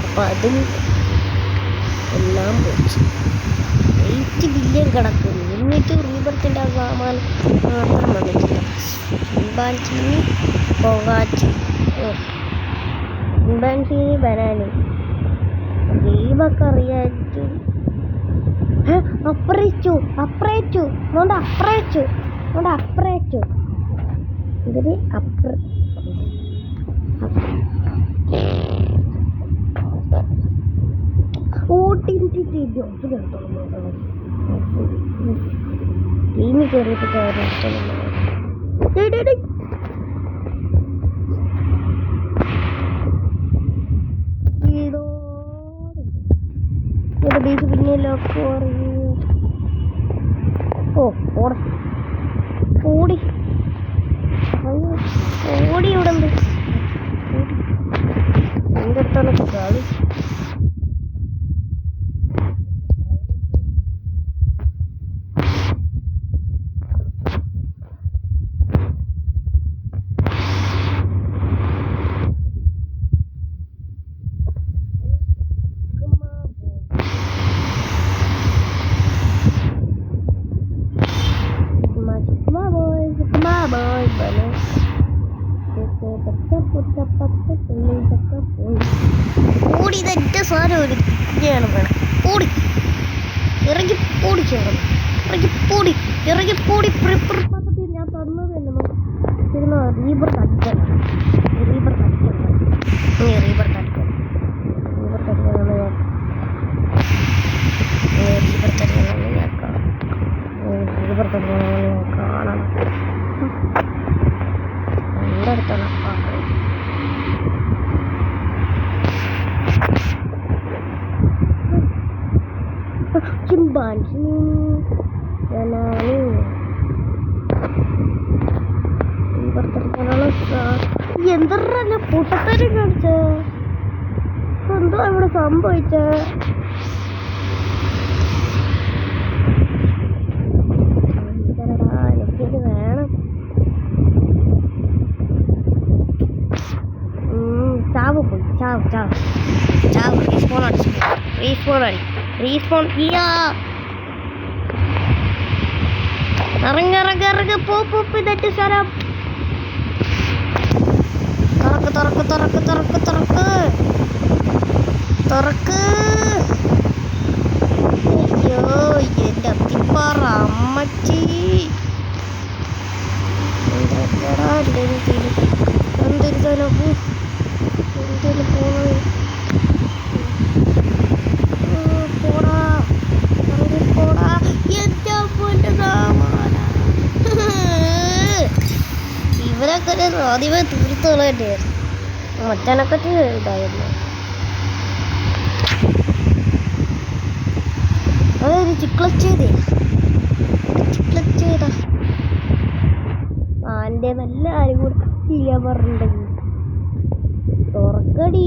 അപ്പം അതും എല്ലാം പോയി. 8 ബില്യൺ കിടക്കുന്നു. എന്നിട്ട് റീബർത്തിൻ്റെ സാമാനം മാത്രം വന്നിട്ടില്ല. ചിമ്പാൻസിനി പൊങ്ങാച്ചി, ചിമ്പാൻസിനി ബനാനി ദൈവമൊക്കെ അറിയാച്ചു. അപ്പറേച്ചു ഇതിന് ടീമിൽ കയറിയിട്ട് ബീച്ച് പിന്നെ ലോക്ക് ഓടി ഇവിടെ ഉണ്ട്. എൻ്റെ അടുത്താണ് കളി. ഓടി ഇതെന്റെ സാധനം ഒരു വേണം ഓടി ഇറങ്ങി പോടി ചേർന്ന് ഇറങ്ങി പോടി ഞാൻ തന്നത് തന്നെ റീബർ തടിക്കണം കാണണം. എൻ്റെ അടുത്താണ് ചിമ്പാൻസിനി എന്തെല്ലാം പൊട്ടത്തരം കാണിച്ച എന്തോ ഇവിടെ സംഭവിച്ച എനിക്കിത് വേണം. ചാവ് പോയി ചാവ് റീസ്പോൺ ഇറങ്ങ പോ ഇതെറ്റ് സ്ഥലം. തുറക്ക്. അയ്യോ എൻ്റെ അത്തിപ്പാറ അമ്മച്ചി എന്തൊരു സ്ഥലം ഇവരൊക്കെ ആദ്യമേ തീർത്തുള്ള തന്നെയായിരുന്നു. മറ്റനൊക്കെ ഇതായിരുന്നു. അതൊരു ചിക്ലച്ചേതാ ആൻ്റെ നല്ല ആരും കൂടെ ഇല്ല പറഞ്ഞിട്ടുണ്ടെങ്കിൽ തുറക്കടി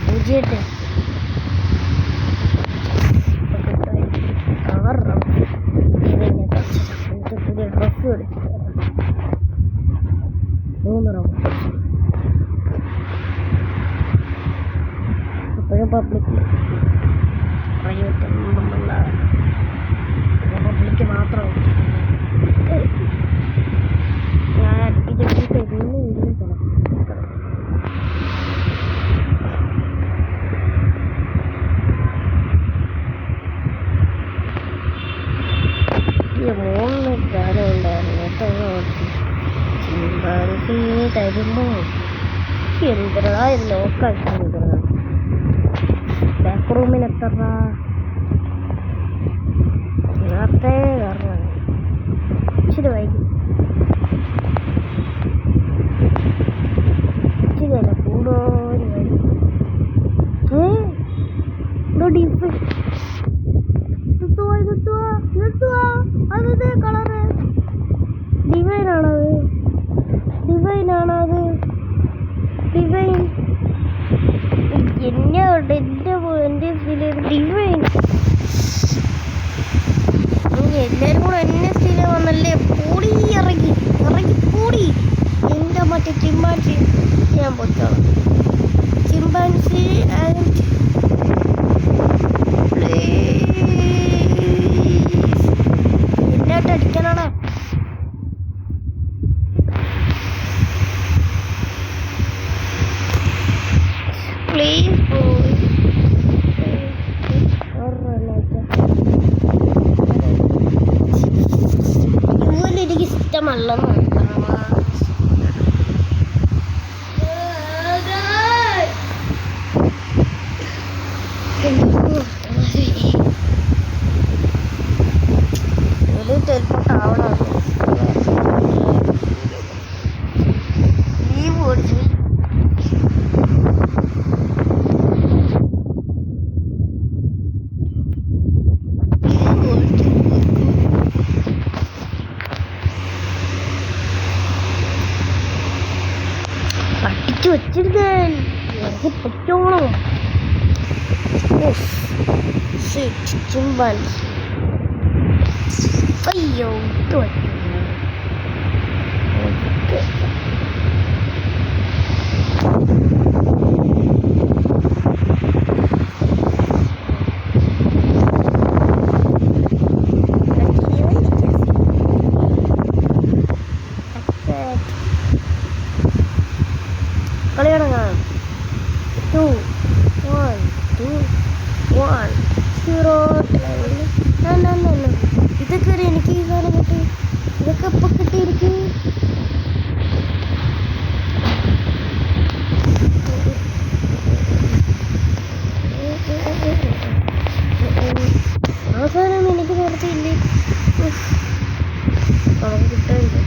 പൂജ്യത്തെ പുതിയ ഡ്രസ്സ് എടുത്തിട്ട് 3 റൗണ്ട് ഇപ്പോഴും പബ്ലിക്കിൽ പ്രൈവറ്റ് പബ്ലിക്ക് മാത്രം ഞാൻ അടുപ്പിച്ച് തരുന്നു. മൂന്ന് ഗാനം ഉണ്ടായിരുന്നു. ചിമ്പാൻസിനെ തരുമോ എന്തരാ ഇത് ലോക്കാക്കി ബാക്ക് റൂമിന് എത്ര നേരത്തെ കാരണം ഇച്ചിരി വൈകി ഇച്ചിരിയല്ല കൂടുതൽ വൈകി. ഡീപ്പ് നിർത്തുവാ അത് കളറ് ഡിവൈൻ എൻ്റെ ഡിവൈൻ എല്ലാവരും കൂടെ എന്നെ സ്ഥിര വന്നല്ലേ പൊടി ഇറങ്ങി പൊടി എൻ്റെ മറ്റേ ചിമ്പാൻസി ഞാൻ പൊത്തോളാം ചിമ്പാൻസി ആൻഡ് എല്ലായിട്ട് അടിക്കാനാണ് പ്ലീസ് പോയി എനിക്ക് ഇഷ്ടമല്ലെന്ന് ടെലിപ്പോർട്ട് ആവണം ലീവ് ഓടിച്ചു അടിച്ചു വെച്ചിരുന്നേൻ എനിക്ക് പറ്റോളൂ ചിമ്പാൻസി അയ്യോ ഇത് കളി തുടങ്ങാം 2 1 2 1 0 ഇതൊക്കെ എനിക്ക് ഈ സാധനം കിട്ടി ഇതൊക്കെ ഇപ്പൊ കിട്ടി എനിക്ക് ആ സാധനം എനിക്ക് നേരത്തെ ഇല്ലേ നമുക്ക് കിട്ടാനില്ല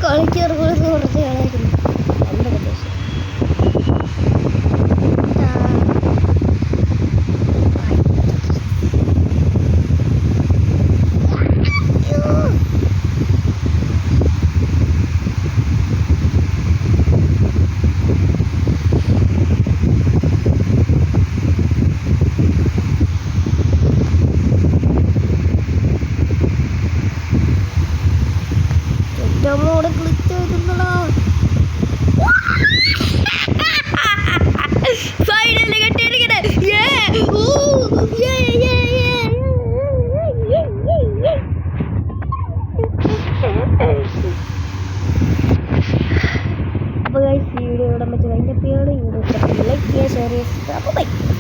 കളിക്കിറങ്ങുന്നത് കുറച്ച് കളയായിരുന്നു എൻ്റെ പ്രദേശം നമ്മോടെ ക്ലിക്ക് ആയിട്ടുണ്ടല്ലോ. ഫൈനലി കെട്ടിയിരിക്കണേ.